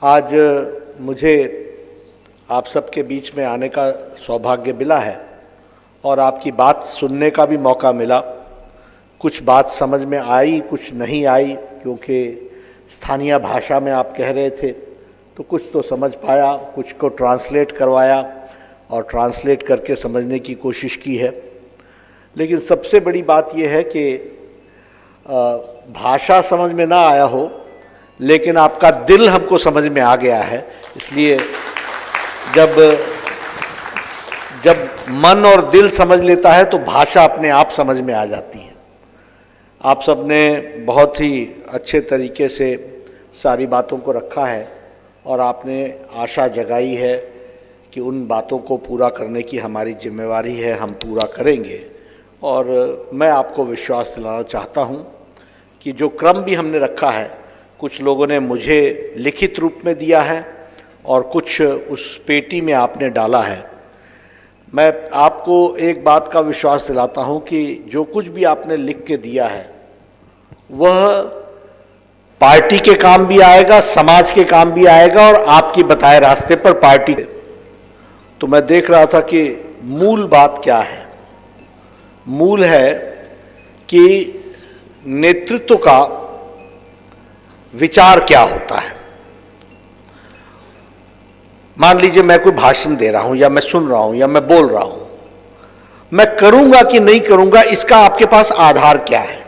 आज मुझे आप सबके बीच में आने का सौभाग्य मिला है और आपकी बात सुनने का भी मौका मिला। कुछ बात समझ में आई, कुछ नहीं आई, क्योंकि स्थानीय भाषा में आप कह रहे थे, तो कुछ तो समझ पाया, कुछ को ट्रांसलेट करवाया और ट्रांसलेट करके समझने की कोशिश की है। लेकिन सबसे बड़ी बात यह है कि भाषा समझ में ना आया हो, लेकिन आपका दिल हमको समझ में आ गया है। इसलिए जब मन और दिल समझ लेता है तो भाषा अपने आप समझ में आ जाती है। आप सब ने बहुत ही अच्छे तरीके से सारी बातों को रखा है और आपने आशा जगाई है कि उन बातों को पूरा करने की हमारी जिम्मेवारी है, हम पूरा करेंगे। और मैं आपको विश्वास दिलाना चाहता हूं कि जो क्रम भी हमने रखा है, कुछ लोगों ने मुझे लिखित रूप में दिया है और कुछ उस पेटी में आपने डाला है। मैं आपको एक बात का विश्वास दिलाता हूं कि जो कुछ भी आपने लिख के दिया है वह पार्टी के काम भी आएगा, समाज के काम भी आएगा और आपकी बताए रास्ते पर पार्टी। तो मैं देख रहा था कि मूल बात क्या है। मूल है कि नेतृत्व का विचार क्या होता है। मान लीजिए मैं कोई भाषण दे रहा हूं या मैं सुन रहा हूं या मैं बोल रहा हूं, मैं करूंगा कि नहीं करूंगा इसका आपके पास आधार क्या है।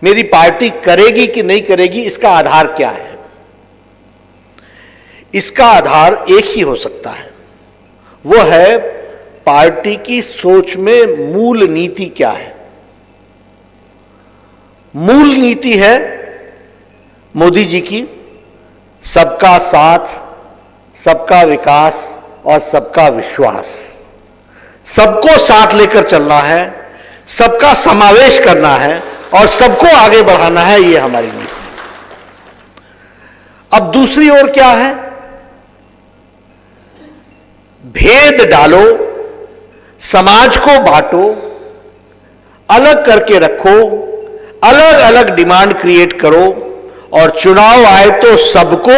मेरी पार्टी करेगी कि नहीं करेगी इसका आधार क्या है। इसका आधार एक ही हो सकता है, वो है पार्टी की सोच में मूल नीति क्या है। मूल नीति है मोदी जी की सबका साथ, सबका विकास और सबका विश्वास। सबको साथ लेकर चलना है, सबका समावेश करना है और सबको आगे बढ़ाना है, ये हमारी नीति है। अब दूसरी ओर क्या है? भेद डालो, समाज को बांटो, अलग करके रखो, अलग अलग डिमांड क्रिएट करो और चुनाव आए तो सबको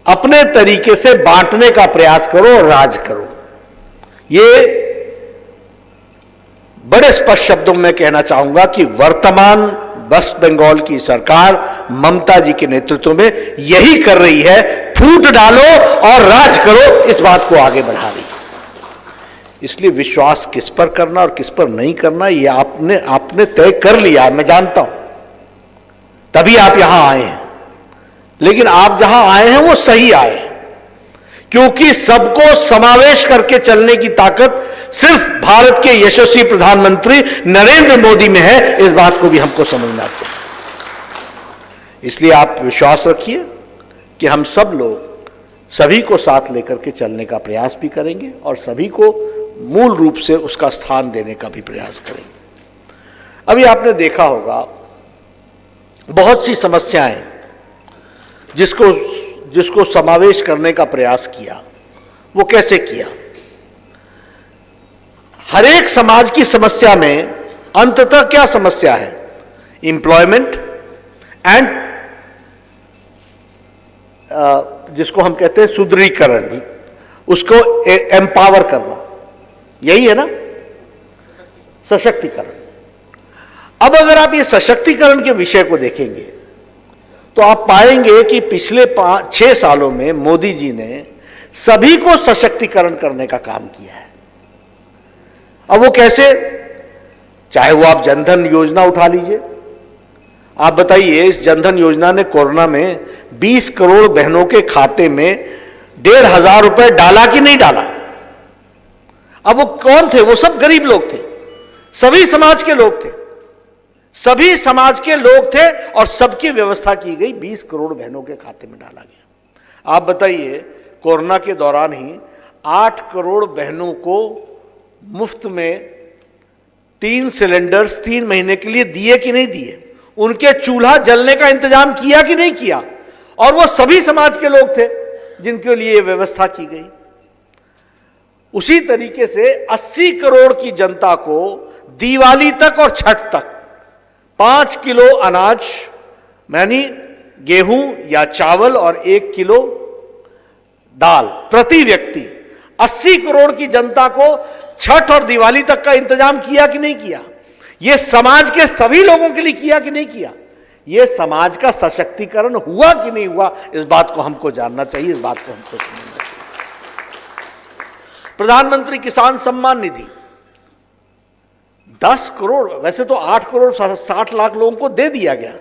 अपने तरीके से बांटने का प्रयास करो और राज करो। ये बड़े स्पष्ट शब्दों में कहना चाहूंगा कि वर्तमान वेस्ट बंगाल की सरकार ममता जी के नेतृत्व में यही कर रही है। फूट डालो और राज करो, इस बात को आगे बढ़ा रही है। इसलिए विश्वास किस पर करना और किस पर नहीं करना ये आपने तय कर लिया, मैं जानता हूं, तभी आप यहां आए हैं। लेकिन आप जहां आए हैं वो सही आए, क्योंकि सबको समावेश करके चलने की ताकत सिर्फ भारत के यशस्वी प्रधानमंत्री नरेंद्र मोदी में है। इस बात को भी हमको समझना चाहिए। इसलिए आप विश्वास रखिए कि हम सब लोग सभी को साथ लेकर के चलने का प्रयास भी करेंगे और सभी को मूल रूप से उसका स्थान देने का भी प्रयास करेंगे। अभी आपने देखा होगा बहुत सी समस्याएं जिसको समावेश करने का प्रयास किया। वो कैसे किया? हर एक समाज की समस्या में अंततः क्या समस्या है? एम्प्लॉयमेंट एंड जिसको हम कहते हैं सुदृढ़ीकरण, उसको एम्पावर करना, यही है ना, सशक्तिकरण। अब अगर आप ये सशक्तिकरण के विषय को देखेंगे तो आप पाएंगे कि पिछले 5-6 सालों में मोदी जी ने सभी को सशक्तिकरण करने का काम किया है। अब वो कैसे? चाहे वो आप जनधन योजना उठा लीजिए। आप बताइए, इस जनधन योजना ने कोरोना में 20 करोड़ बहनों के खाते में 1,500 रुपए डाला कि नहीं डाला? अब वो कौन थे? वो सब गरीब लोग थे, सभी समाज के लोग थे, सभी समाज के लोग थे और सबकी व्यवस्था की गई, 20 करोड़ बहनों के खाते में डाला गया। आप बताइए, कोरोना के दौरान ही 8 करोड़ बहनों को मुफ्त में 3 सिलेंडर्स 3 महीने के लिए दिए कि नहीं दिए? उनके चूल्हा जलने का इंतजाम किया कि नहीं किया? और वो सभी समाज के लोग थे जिनके लिए यह व्यवस्था की गई। उसी तरीके से 80 करोड़ की जनता को दिवाली तक और छठ तक 5 किलो अनाज यानी गेहूं या चावल और 1 किलो दाल प्रति व्यक्ति। 80 करोड़ की जनता को छठ और दिवाली तक का इंतजाम किया कि नहीं किया? यह समाज के सभी लोगों के लिए किया कि नहीं किया? यह समाज का सशक्तिकरण हुआ कि नहीं हुआ? इस बात को हमको जानना चाहिए, इस बात को हमको समझना चाहिए। प्रधानमंत्री किसान सम्मान निधि 10 करोड़, वैसे तो 8 करोड़ 60 लाख लोगों को दे दिया गया,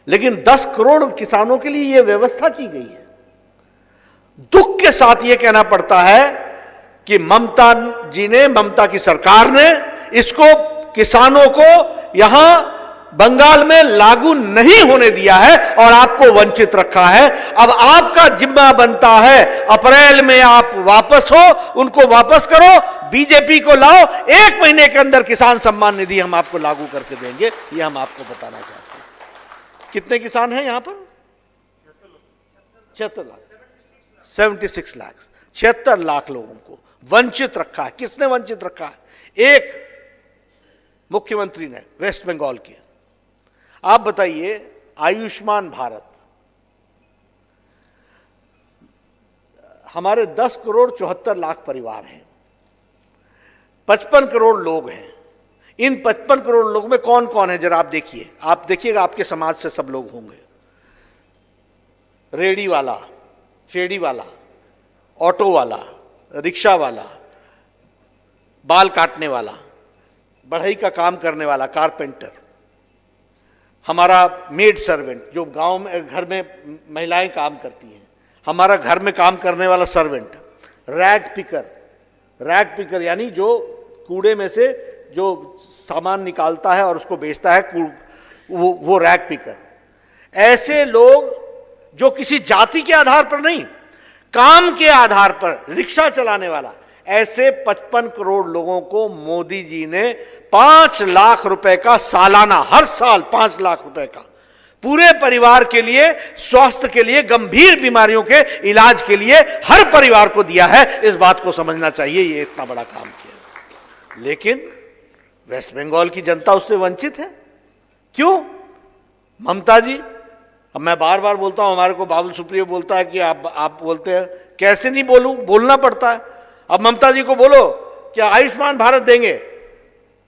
लेकिन 10 करोड़ किसानों के लिए यह व्यवस्था की गई है। दुख के साथ यह कहना पड़ता है कि ममता जी ने, ममता की सरकार ने इसको, किसानों को यहां बंगाल में लागू नहीं होने दिया है और आपको वंचित रखा है। अब आपका जिम्मा बनता है, अप्रैल में आप वापस हो, उनको वापस करो, बीजेपी को लाओ, 1 महीने के अंदर किसान सम्मान निधि हम आपको लागू करके देंगे। यह हम आपको बताना चाहते हैं। कितने किसान हैं यहां पर? 76 लाख, 76 लाख, 76 लाख लोगों को वंचित रखा है। किसने वंचित रखा है? एक मुख्यमंत्री ने, वेस्ट बंगाल के। आप बताइए, आयुष्मान भारत, हमारे 10 करोड़ 74 लाख परिवार हैं, 55 करोड़ लोग हैं। इन 55 करोड़ लोगों में कौन कौन है जरा आप देखिए, आप देखिएगा, आपके समाज से सब लोग होंगे। रेडी वाला, फेडी वाला, ऑटो वाला, रिक्शा वाला, बाल काटने वाला, बढ़ई का काम करने वाला, कारपेंटर, हमारा मेड सर्वेंट, जो गांव में घर में महिलाएं काम करती हैं, हमारा घर में काम करने वाला servant, rag picker, rag picker यानी जो कूड़े में से जो सामान निकालता है और उसको बेचता है, वो रैग पिकर। ऐसे लोग जो किसी जाति के आधार पर नहीं, काम के आधार पर, रिक्शा चलाने वाला, ऐसे 55 करोड़ लोगों को मोदी जी ने 5 लाख रुपए का सालाना, हर साल 5 लाख रुपए का, पूरे परिवार के लिए, स्वास्थ्य के लिए, गंभीर बीमारियों के इलाज के लिए हर परिवार को दिया है। इस बात को समझना चाहिए, ये इतना बड़ा काम किया। लेकिन वेस्ट बंगाल की जनता उससे वंचित है। क्यों? ममता जी, अब मैं बार बार बोलता हूं, हमारे को बाबुल सुप्रियो बोलता है कि आप बोलते हैं, कैसे नहीं बोलूं, बोलना पड़ता है। अब ममता जी को बोलो क्या आयुष्मान भारत देंगे,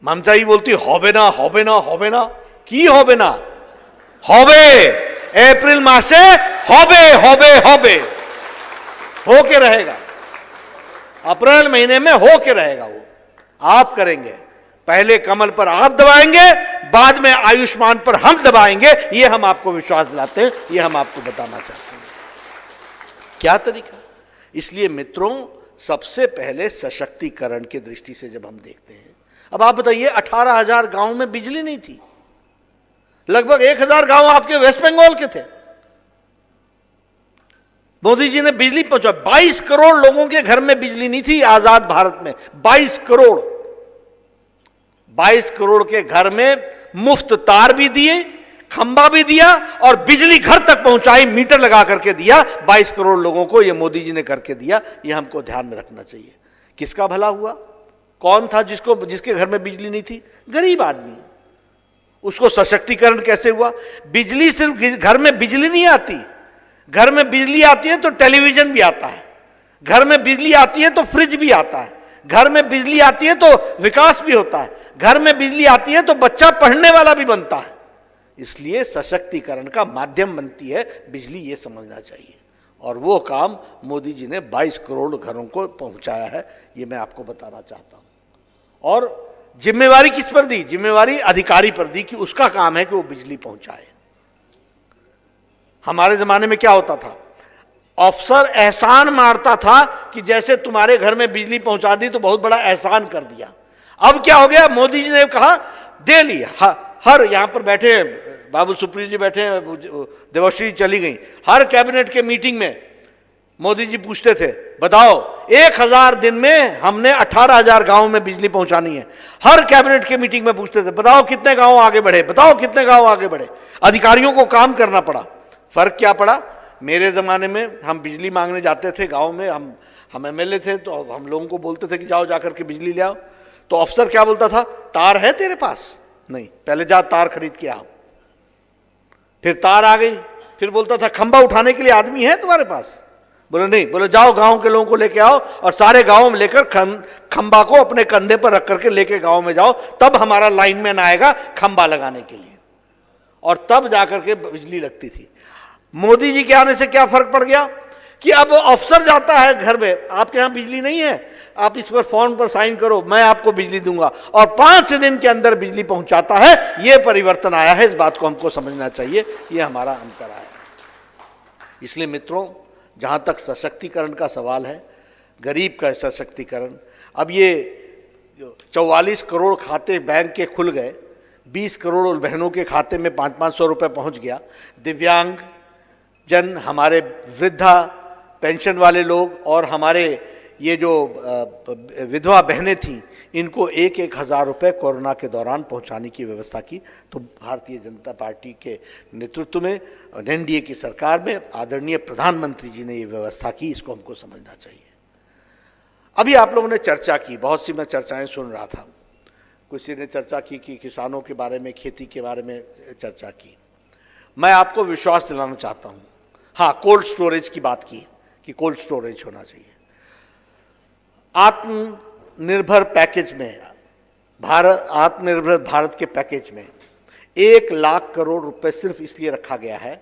ममता जी बोलती होबे ना, होबे ना, होबे ना, की होबे ना, होबे, अप्रैल मास से होबे, होबे, होबे हो के रहेगा, अप्रैल महीने में हो के रहेगा। वो आप करेंगे, पहले कमल पर आप दबाएंगे, बाद में आयुष्मान पर हम दबाएंगे। ये हम आपको विश्वास दिलाते हैं, ये हम आपको बताना चाहते हैं क्या तरीका। इसलिए मित्रों, सबसे पहले सशक्तिकरण की दृष्टि से जब हम देखते हैं, अब आप बताइए 18,000 गांव में बिजली नहीं थी, लगभग 1,000 गांव आपके वेस्ट बंगाल के थे। मोदी जी ने बिजली पहुंचा, 22 करोड़ लोगों के घर में बिजली नहीं थी आजाद भारत में। 22 करोड़, 22 करोड़ के घर में मुफ्त तार भी दिए, खंबा भी दिया और बिजली घर तक पहुंचाई, मीटर लगा करके दिया। 22 करोड़ लोगों को यह मोदी जी ने करके दिया। यह हमको ध्यान में रखना चाहिए। किसका भला हुआ? कौन था जिसके घर में बिजली नहीं थी? गरीब आदमी। उसको सशक्तिकरण कैसे हुआ? बिजली सिर्फ घर में बिजली नहीं आती, घर में बिजली आती है तो टेलीविजन भी आता है, घर में बिजली आती है तो फ्रिज भी आता है, घर में बिजली आती है तो विकास भी होता है, घर में बिजली आती है तो बच्चा पढ़ने वाला भी बनता है। इसलिए सशक्तिकरण का माध्यम बनती है बिजली, ये समझना चाहिए। और वो काम मोदी जी ने 22 करोड़ घरों को पहुंचाया है, ये मैं आपको बताना चाहता हूं। और जिम्मेवारी किस पर दी? जिम्मेवारी अधिकारी पर दी कि उसका काम है कि वो बिजली पहुंचाए। हमारे जमाने में क्या होता था? अफसर एहसान मारता था कि जैसे तुम्हारे घर में बिजली पहुंचा दी तो बहुत बड़ा एहसान कर दिया। अब क्या हो गया? मोदी जी ने कहा दे लिया। हर यहां पर बैठे बाबुल सुप्रियो जी बैठे, देवश्री चली गई, हर कैबिनेट के मीटिंग में मोदी जी पूछते थे, बताओ 1000 दिन में हमने 18,000 गांव में बिजली पहुंचानी है। हर कैबिनेट के मीटिंग में पूछते थे, बताओ कितने गांव आगे बढ़े, बताओ कितने गांव आगे बढ़े। अधिकारियों को काम करना पड़ा। फर्क क्या पड़ा? मेरे जमाने में हम बिजली मांगने जाते थे गांव में, हम एमएलए थे तो हम लोगों को बोलते थे कि जाओ जाकर के बिजली ले आओ, तो अफसर क्या बोलता था? तार है तेरे पास? नहीं, पहले जा तार खरीद के आओ। फिर तार आ गई, फिर बोलता था खंबा उठाने के लिए आदमी है तुम्हारे पास? बोले नहीं। बोले जाओ गांव के लोगों को लेके आओ और सारे गांव में लेकर खंबा को अपने कंधे पर रख करके लेके गांव में जाओ, तब हमारा लाइनमैन आएगा खंबा लगाने के लिए, और तब जाकर के बिजली लगती थी। मोदी जी के आने से क्या फर्क पड़ गया कि अब अफसर जाता है घर में, आपके यहां बिजली नहीं है, आप इस पर फॉर्म पर साइन करो, मैं आपको बिजली दूंगा, और 5 दिन के अंदर बिजली पहुंचाता है। यह परिवर्तन आया है, इस बात को हमको समझना चाहिए, यह हमारा अंतर आया है। इसलिए मित्रों, जहां तक सशक्तिकरण का सवाल है, गरीब का सशक्तिकरण, अब ये 44 करोड़ खाते बैंक के खुल गए, 20 करोड़ बहनों के खाते में 500-500 रुपए पहुंच गया। दिव्यांग जन, हमारे वृद्धा पेंशन वाले लोग और हमारे ये जो विधवा बहनें थी, इनको 1-1 हज़ार रुपये कोरोना के दौरान पहुंचाने की व्यवस्था की। तो भारतीय जनता पार्टी के नेतृत्व में एनडीए की सरकार में आदरणीय प्रधानमंत्री जी ने ये व्यवस्था की, इसको हमको समझना चाहिए। अभी आप लोगों ने चर्चा की, बहुत सी मैं चर्चाएं सुन रहा था, किसी ने चर्चा की कि किसानों के बारे में, खेती के बारे में चर्चा की। मैं आपको विश्वास दिलाना चाहता हूं, हाँ, कोल्ड स्टोरेज की बात की कि कोल्ड स्टोरेज होना चाहिए। आत्मनिर्भर पैकेज में, आत्मनिर्भर भारत के पैकेज में 1 लाख करोड़ रुपए सिर्फ इसलिए रखा गया है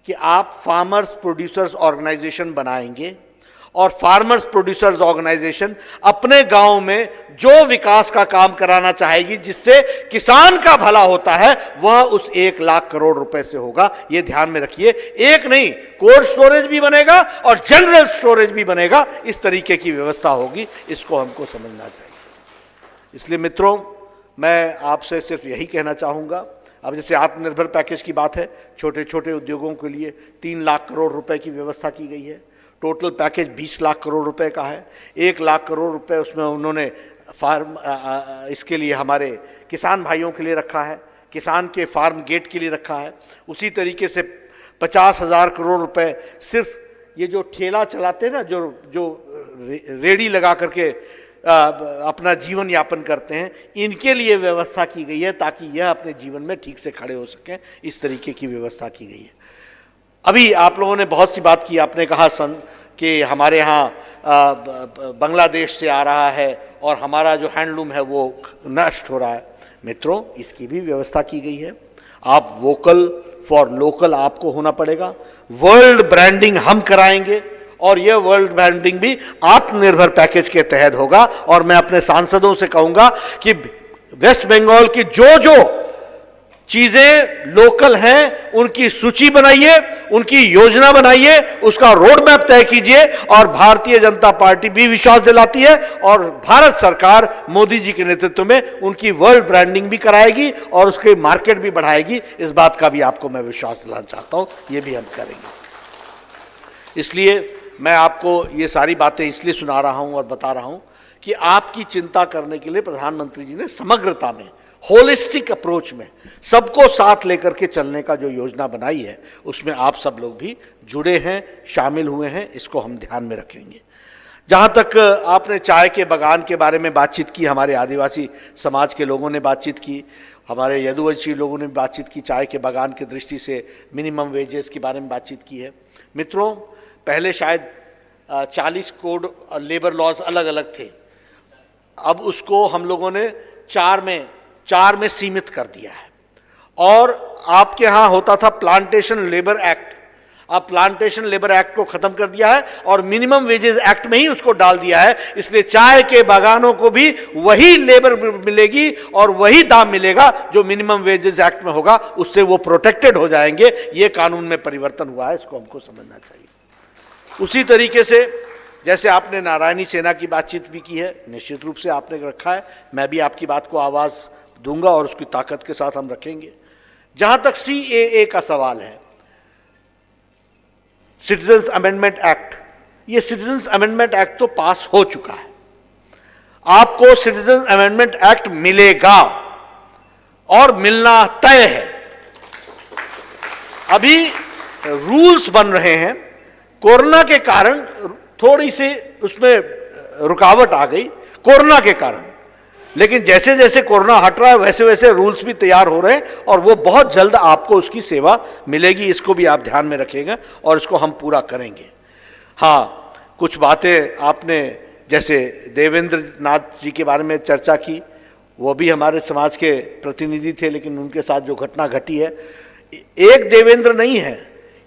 कि आप फार्मर्स प्रोड्यूसर्स ऑर्गेनाइजेशन बनाएंगे, और फार्मर्स प्रोड्यूसर्स ऑर्गेनाइजेशन अपने गांव में जो विकास का काम कराना चाहेगी, जिससे किसान का भला होता है, वह उस 1 लाख करोड़ रुपए से होगा। यह ध्यान में रखिए। एक नहीं, कोल्ड स्टोरेज भी बनेगा और जनरल स्टोरेज भी बनेगा, इस तरीके की व्यवस्था होगी, इसको हमको समझना चाहिए। इसलिए मित्रों, मैं आपसे सिर्फ यही कहना चाहूंगा, अब जैसे आत्मनिर्भर पैकेज की बात है, छोटे छोटे उद्योगों के लिए 3 लाख करोड़ रुपए की व्यवस्था की गई है। टोटल पैकेज 20 लाख करोड़ रुपए का है। 1 लाख करोड़ रुपए उसमें उन्होंने इसके लिए हमारे किसान भाइयों के लिए रखा है, किसान के फार्म गेट के लिए रखा है। उसी तरीके से 50,000 करोड़ रुपए सिर्फ ये जो ठेला चलाते हैं ना, जो रेडी लगा करके अपना जीवन यापन करते हैं, इनके लिए व्यवस्था की गई है, ताकि यह अपने जीवन में ठीक से खड़े हो सकें। इस तरीके की व्यवस्था की गई है। अभी आप लोगों ने बहुत सी बात की, आपने कहा कि हमारे यहाँ बांग्लादेश से आ रहा है और हमारा जो हैंडलूम है वो नष्ट हो रहा है। मित्रों, इसकी भी व्यवस्था की गई है। आप वोकल फॉर लोकल आपको होना पड़ेगा। वर्ल्ड ब्रांडिंग हम कराएंगे, और यह वर्ल्ड ब्रांडिंग भी आत्मनिर्भर पैकेज के तहत होगा। और मैं अपने सांसदों से कहूंगा कि वेस्ट बंगाल की जो जो चीजें लोकल हैं, उनकी सूची बनाइए, उनकी योजना बनाइए, उसका रोड मैप तय कीजिए। और भारतीय जनता पार्टी भी विश्वास दिलाती है, और भारत सरकार मोदी जी के नेतृत्व में उनकी वर्ल्ड ब्रांडिंग भी कराएगी और उसके मार्केट भी बढ़ाएगी। इस बात का भी आपको मैं विश्वास दिलाना चाहता हूं, ये भी हम करेंगे। इसलिए मैं आपको ये सारी बातें इसलिए सुना रहा हूं और बता रहा हूं कि आपकी चिंता करने के लिए प्रधानमंत्री जी ने समग्रता में, होलिस्टिक अप्रोच में, सबको साथ लेकर के चलने का जो योजना बनाई है, उसमें आप सब लोग भी जुड़े हैं, शामिल हुए हैं। इसको हम ध्यान में रखेंगे। जहां तक आपने चाय के बागान के बारे में बातचीत की, हमारे आदिवासी समाज के लोगों ने बातचीत की, हमारे यदुवंशी लोगों ने बातचीत की, चाय के बागान की दृष्टि से मिनिमम वेजेस के बारे में बातचीत की है। मित्रों, पहले शायद 40 कोड लेबर लॉज अलग अलग थे, अब उसको हम लोगों ने 4 में सीमित कर दिया है। और आपके यहां होता था प्लांटेशन लेबर एक्ट, अब प्लांटेशन लेबर एक्ट को खत्म कर दिया है और मिनिमम वेजेस एक्ट में ही उसको डाल दिया है। इसलिए चाय के बागानों को भी वही लेबर मिलेगी और वही दाम मिलेगा जो मिनिमम वेजेस एक्ट में होगा, उससे वो प्रोटेक्टेड हो जाएंगे। ये कानून में परिवर्तन हुआ है, इसको हमको समझना चाहिए। उसी तरीके से जैसे आपने नारायणी सेना की बातचीत भी की है, निश्चित रूप से आपने रखा है, मैं भी आपकी बात को आवाज दूंगा और उसकी ताकत के साथ हम रखेंगे। जहां तक CAA का सवाल है, सिटीजन्स अमेंडमेंट एक्ट, ये सिटीजन्स अमेंडमेंट एक्ट तो पास हो चुका है, आपको सिटीजन्स अमेंडमेंट एक्ट मिलेगा और मिलना तय है। अभी रूल्स बन रहे हैं, कोरोना के कारण थोड़ी सी उसमें रुकावट आ गई, कोरोना के कारण, लेकिन जैसे जैसे कोरोना हट रहा है वैसे वैसे रूल्स भी तैयार हो रहे हैं और वो बहुत जल्द आपको उसकी सेवा मिलेगी। इसको भी आप ध्यान में रखिएगा और इसको हम पूरा करेंगे। हाँ, कुछ बातें आपने जैसे देवेंद्र नाथ जी के बारे में चर्चा की, वो भी हमारे समाज के प्रतिनिधि थे, लेकिन उनके साथ जो घटना घटी है, एक देवेंद्र नहीं है,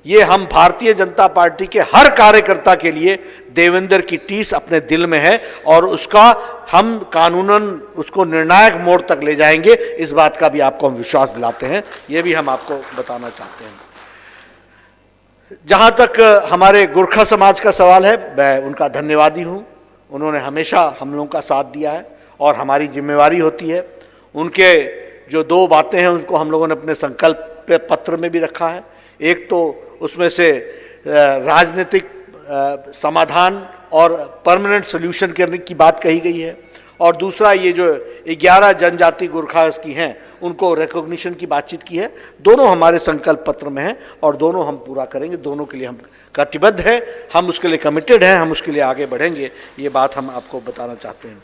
ये हम भारतीय जनता पार्टी के हर कार्यकर्ता के लिए देवेंद्र की टीस अपने दिल में है और उसका हम कानूनन उसको निर्णायक मोड़ तक ले जाएंगे। इस बात का भी आपको हम विश्वास दिलाते हैं, ये भी हम आपको बताना चाहते हैं। जहां तक हमारे गोरखा समाज का सवाल है, मैं उनका धन्यवादी हूं। उन्होंने हमेशा हम लोगों का साथ दिया है और हमारी जिम्मेवारी होती है। उनके जो दो बातें हैं उनको हम लोगों ने अपने संकल्प पत्र में भी रखा है। एक तो उसमें से राजनीतिक समाधान और परमानेंट सोल्यूशन करने की बात कही गई है, और दूसरा ये जो 11 जनजाति गोरखा की हैं उनको रिकॉग्निशन की बातचीत की है। दोनों हमारे संकल्प पत्र में है और दोनों हम पूरा करेंगे। दोनों के लिए हम कटिबद्ध हैं, हम उसके लिए कमिटेड हैं, हम उसके लिए आगे बढ़ेंगे। ये बात हम आपको बताना चाहते हैं।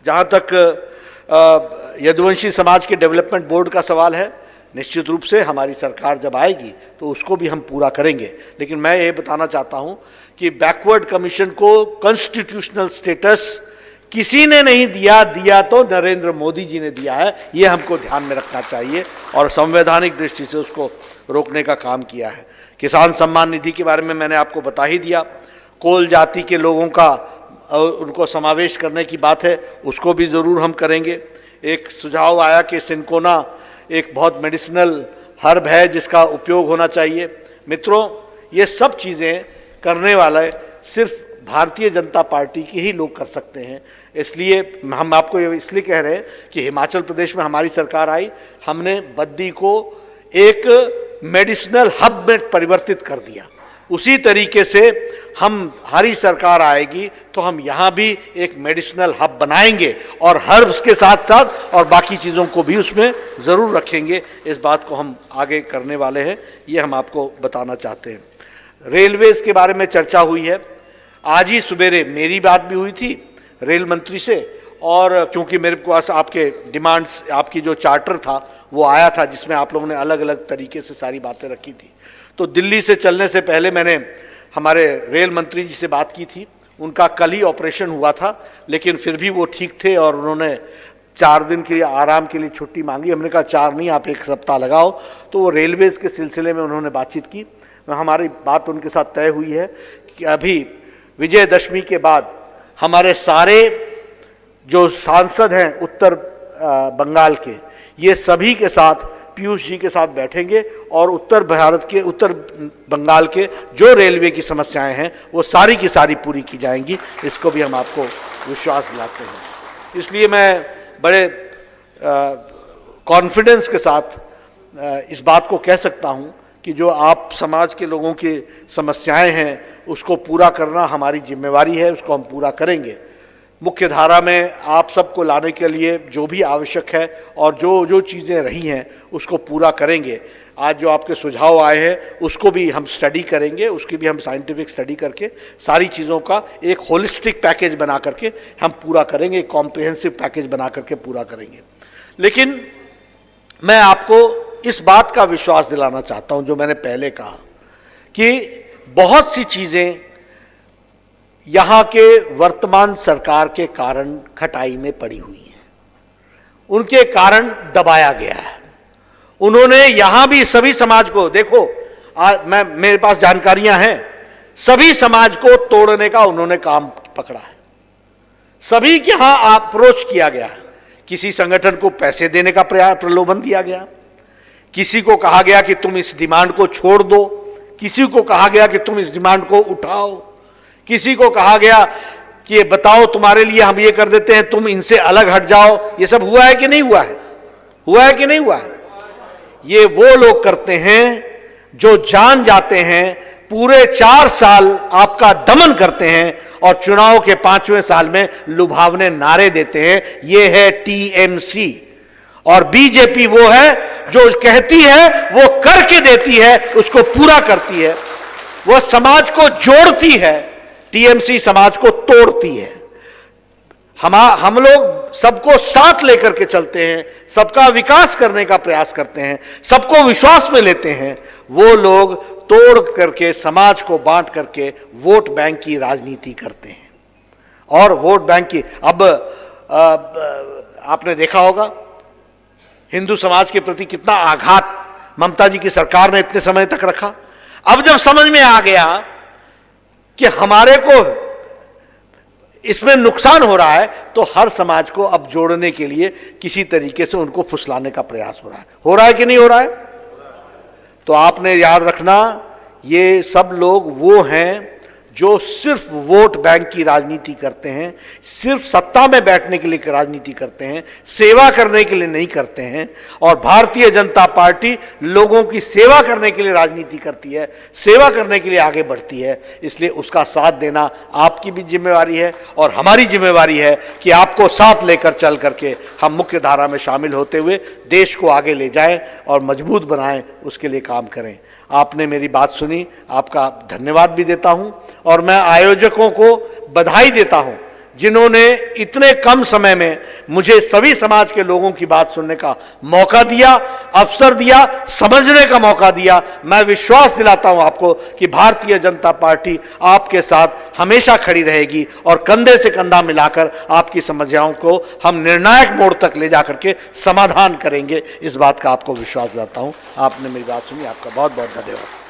जहाँ तक यदुवंशी समाज के डेवलपमेंट बोर्ड का सवाल है, निश्चित रूप से हमारी सरकार जब आएगी तो उसको भी हम पूरा करेंगे। लेकिन मैं ये बताना चाहता हूँ कि बैकवर्ड कमीशन को कॉन्स्टिट्यूशनल स्टेटस किसी ने नहीं दिया, दिया तो नरेंद्र मोदी जी ने दिया है। ये हमको ध्यान में रखना चाहिए और संवैधानिक दृष्टि से उसको रोकने का काम किया है। किसान सम्मान निधि के बारे में मैंने आपको बता ही दिया। कोल जाति के लोगों का उनको समावेश करने की बात है, उसको भी ज़रूर हम करेंगे। एक सुझाव आया कि सिंकोना एक बहुत मेडिसिनल हर्ब है जिसका उपयोग होना चाहिए। मित्रों, ये सब चीज़ें करने वाले सिर्फ भारतीय जनता पार्टी के ही लोग कर सकते हैं। इसलिए हम आपको ये इसलिए कह रहे हैं कि हिमाचल प्रदेश में हमारी सरकार आई, हमने बद्दी को एक मेडिसिनल हब में परिवर्तित कर दिया। उसी तरीके से हमारी सरकार आएगी तो हम यहाँ भी एक मेडिसिनल हब बनाएंगे और हर्ब्स के साथ साथ और बाकी चीज़ों को भी उसमें ज़रूर रखेंगे। इस बात को हम आगे करने वाले हैं, ये हम आपको बताना चाहते हैं। रेलवेज के बारे में चर्चा हुई है। आज ही सवेरे मेरी बात भी हुई थी रेल मंत्री से, और क्योंकि मेरे पास आपके डिमांड्स, आपकी जो चार्टर था वो आया था जिसमें आप लोगों ने अलग अलग तरीके से सारी बातें रखी थी। तो दिल्ली से चलने से पहले मैंने हमारे रेल मंत्री जी से बात की थी। उनका कल ही ऑपरेशन हुआ था, लेकिन फिर भी वो ठीक थे और उन्होंने 4 दिन के लिए आराम के लिए छुट्टी मांगी। हमने कहा 4 नहीं, आप 1 सप्ताह लगाओ। तो वो रेलवेज़ के सिलसिले में उन्होंने बातचीत की। हमारी बात उनके साथ तय हुई है कि अभी विजयदशमी के बाद हमारे सारे जो सांसद हैं उत्तर बंगाल के, ये सभी के साथ पीयूष जी के साथ बैठेंगे और उत्तर बंगाल के जो रेलवे की समस्याएं हैं वो सारी की सारी पूरी की जाएंगी। इसको भी हम आपको विश्वास दिलाते हैं। इसलिए मैं बड़े कॉन्फिडेंस के साथ इस बात को कह सकता हूँ कि जो आप समाज के लोगों की समस्याएं हैं उसको पूरा करना हमारी जिम्मेवारी है, उसको हम पूरा करेंगे। मुख्य धारा में आप सबको लाने के लिए जो भी आवश्यक है और जो जो चीज़ें रही हैं उसको पूरा करेंगे। आज जो आपके सुझाव आए हैं उसको भी हम स्टडी करेंगे, उसकी भी हम साइंटिफिक स्टडी करके सारी चीज़ों का एक होलिस्टिक पैकेज बना करके हम पूरा करेंगे, एक कॉम्प्रिहेंसिव पैकेज बना करके पूरा करेंगे। लेकिन मैं आपको इस बात का विश्वास दिलाना चाहता हूं, जो मैंने पहले कहा कि बहुत सी चीज़ें यहाँ के वर्तमान सरकार के कारण खटाई में पड़ी हुई हैं, उनके कारण दबाया गया है। उन्होंने यहाँ भी सभी समाज को, देखो मेरे पास जानकारियां हैं, सभी समाज को तोड़ने का उन्होंने काम पकड़ा है। सभी के यहां अप्रोच किया गया है। किसी संगठन को पैसे देने का प्रलोभन दिया गया, किसी को कहा गया कि तुम इस डिमांड को छोड़ दो, किसी को कहा गया कि तुम इस डिमांड को उठाओ, किसी को कहा गया कि ये बताओ तुम्हारे लिए हम ये कर देते हैं, तुम इनसे अलग हट जाओ। ये सब हुआ है कि नहीं हुआ है? हुआ है कि नहीं हुआ है? ये वो लोग करते हैं जो जान जाते हैं, पूरे 4 साल आपका दमन करते हैं और चुनाव के 5वें साल में लुभावने नारे देते हैं। ये है टीएमसी। और बीजेपी वो है जो कहती है वो करके देती है, उसको पूरा करती है। वो समाज को जोड़ती है, टीएमसी समाज को तोड़ती है। हम लोग सबको साथ लेकर के चलते हैं, सबका विकास करने का प्रयास करते हैं, सबको विश्वास में लेते हैं, वो लोग तोड़ करके समाज को बांट करके वोट बैंक की राजनीति करते हैं। और वोट बैंक की अब आपने देखा होगा हिंदू समाज के प्रति कितना आघात ममता जी की सरकार ने इतने समय तक रखा। अब जब समझ में आ गया कि हमारे को इसमें नुकसान हो रहा है, तो हर समाज को अब जोड़ने के लिए किसी तरीके से उनको फुसलाने का प्रयास हो रहा है कि नहीं हो रहा है? तो आपने याद रखना, ये सब लोग वो हैं जो सिर्फ वोट बैंक की राजनीति करते हैं, सिर्फ सत्ता में बैठने के लिए राजनीति करते हैं, सेवा करने के लिए नहीं करते हैं। और भारतीय जनता पार्टी लोगों की सेवा करने के लिए राजनीति करती है, सेवा करने के लिए आगे बढ़ती है। इसलिए उसका साथ देना आपकी भी जिम्मेवारी है और हमारी जिम्मेवारी है कि आपको साथ लेकर चल करके हम मुख्य धारा में शामिल होते हुए देश को आगे ले जाएं और मजबूत बनाएं, उसके लिए काम करें। आपने मेरी बात सुनी, आपका धन्यवाद भी देता हूं और मैं आयोजकों को बधाई देता हूं जिन्होंने इतने कम समय में मुझे सभी समाज के लोगों की बात सुनने का मौका दिया, अवसर दिया, समझने का मौका दिया। मैं विश्वास दिलाता हूं आपको कि भारतीय जनता पार्टी आपके साथ हमेशा खड़ी रहेगी और कंधे से कंधा मिलाकर आपकी समस्याओं को हम निर्णायक मोड़ तक ले जाकर के समाधान करेंगे। इस बात का आपको विश्वास दिलाता हूं। आपने मेरी बात सुनी, आपका बहुत बहुत धन्यवाद।